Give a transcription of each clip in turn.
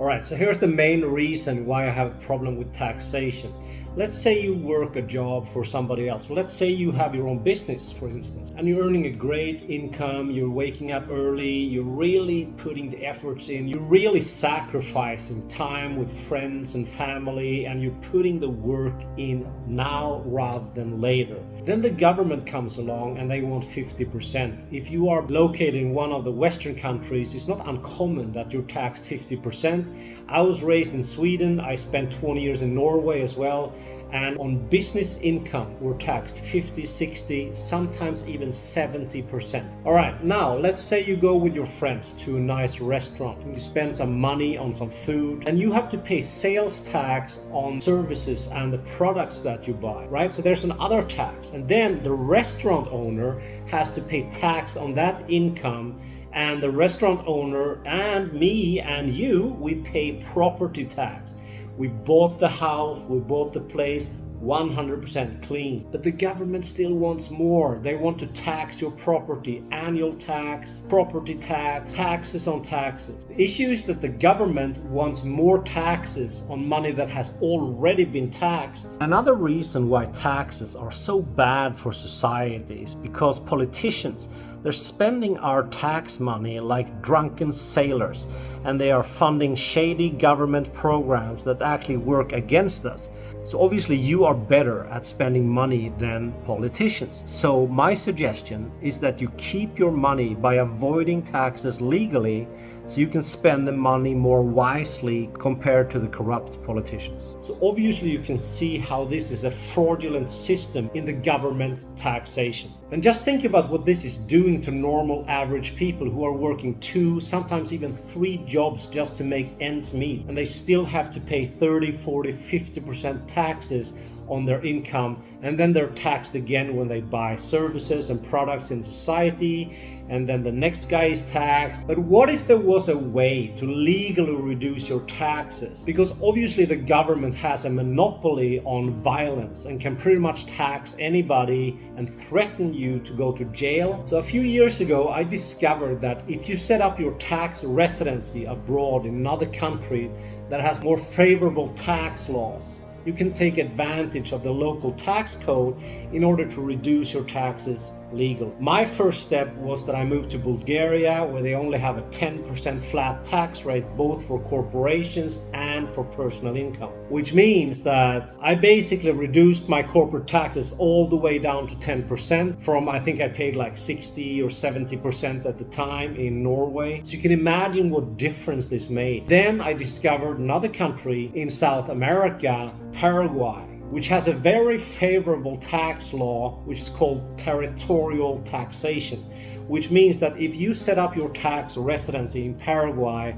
All right, so here's the main reason why I have a problem with taxation. Let's say you work a job for somebody else. Well, let's say you have your own business, for instance, and you're earning a great income, you're waking up early, you're really putting the efforts in, you're really sacrificing time with friends and family, and you're putting the work in now rather than later. Then the government comes along and they want 50%. If you are located in one of the Western countries, it's not uncommon that you're taxed 50%. I was raised in Sweden, I spent 20 years in Norway as well. And on business income, we're taxed 50, 60, sometimes even 70%. All right, now let's say you go with your friends to a nice restaurant and you spend some money on some food and you have to pay sales tax on services and the products that you buy, right? So there's another tax. And then the restaurant owner has to pay tax on that income. And the restaurant owner and me and you, we pay property tax. We bought the house, we bought the place 100% clean. But the government still wants more. They want to tax your property, annual tax, property tax, taxes on taxes. The issue is that the government wants more taxes on money that has already been taxed. Another reason why taxes are so bad for society is because politicians, they're spending our tax money like drunken sailors, and they are funding shady government programs that actually work against us. So obviously you are better at spending money than politicians. So my suggestion is that you keep your money by avoiding taxes legally, so you can spend the money more wisely compared to the corrupt politicians. So obviously you can see how this is a fraudulent system in the government taxation. And just think about what this is doing to normal average people who are working 2, sometimes even 3 jobs just to make ends meet. And they still have to pay 30, 40, 50% taxes on their income, and then they're taxed again when they buy services and products in society, and then the next guy is taxed. But what if there was a way to legally reduce your taxes? Because obviously the government has a monopoly on violence and can pretty much tax anybody and threaten you to go to jail. So a few years ago I discovered that if you set up your tax residency abroad in another country that has more favorable tax laws, you can take advantage of the local tax code in order to reduce your taxes legally. My first step was that I moved to Bulgaria, where they only have a 10% flat tax rate both for corporations and for personal income, which means that I basically reduced my corporate taxes all the way down to 10% from, I think I paid like 60 or 70% at the time in Norway. So you can imagine what difference this made. Then I discovered another country in South America, Paraguay, which has a very favorable tax law, which is called territorial taxation, which means that if you set up your tax residency in Paraguay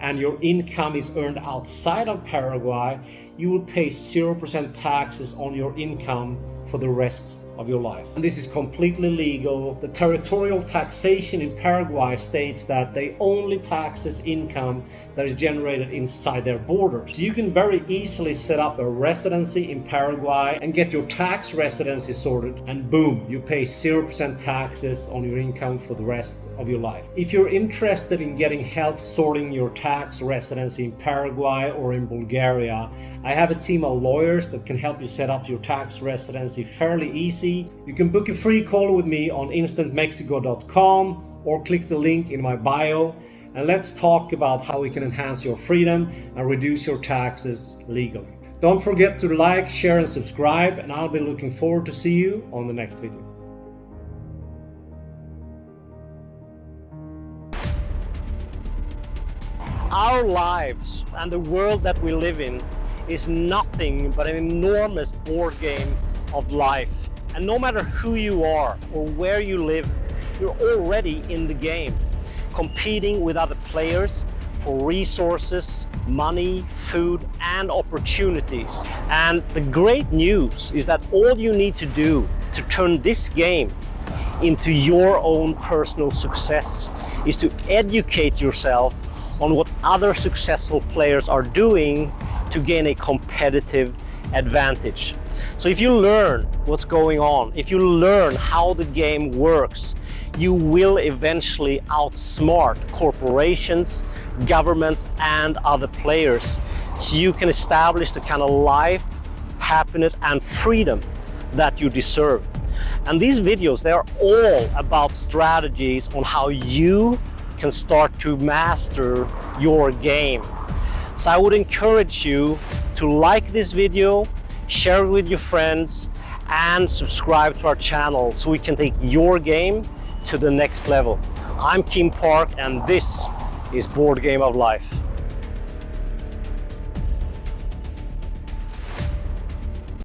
and your income is earned outside of Paraguay, you will pay 0% taxes on your income for the rest of your life. And this is completely legal. The territorial taxation in Paraguay states that they only taxes income that is generated inside their borders. So you can very easily set up a residency in Paraguay and get your tax residency sorted, and boom, you pay 0% taxes on your income for the rest of your life. If you're interested in getting help sorting your tax residency in Paraguay or in Bulgaria, I have a team of lawyers that can help you set up your tax residency fairly easy. You can book a free call with me on instantmexico.com or click the link in my bio, and let's talk about how we can enhance your freedom and reduce your taxes legally. Don't forget to like, share and subscribe, and I'll be looking forward to see you on the next video. Our lives and the world that we live in is nothing but an enormous board game of life. And no matter who you are or where you live, you're already in the game, competing with other players for resources, money, food, and opportunities. And the great news is that all you need to do to turn this game into your own personal success is to educate yourself on what other successful players are doing to gain a competitive advantage. So if you learn what's going on, if you learn how the game works, you will eventually outsmart corporations, governments, and other players. So you can establish the kind of life, happiness, and freedom that you deserve. And these videos, they are all about strategies on how you can start to master your game. So I would encourage you to like this video, share it with your friends, and subscribe to our channel so we can take your game to the next level. I'm Kim Park, and this is Board Game of Life.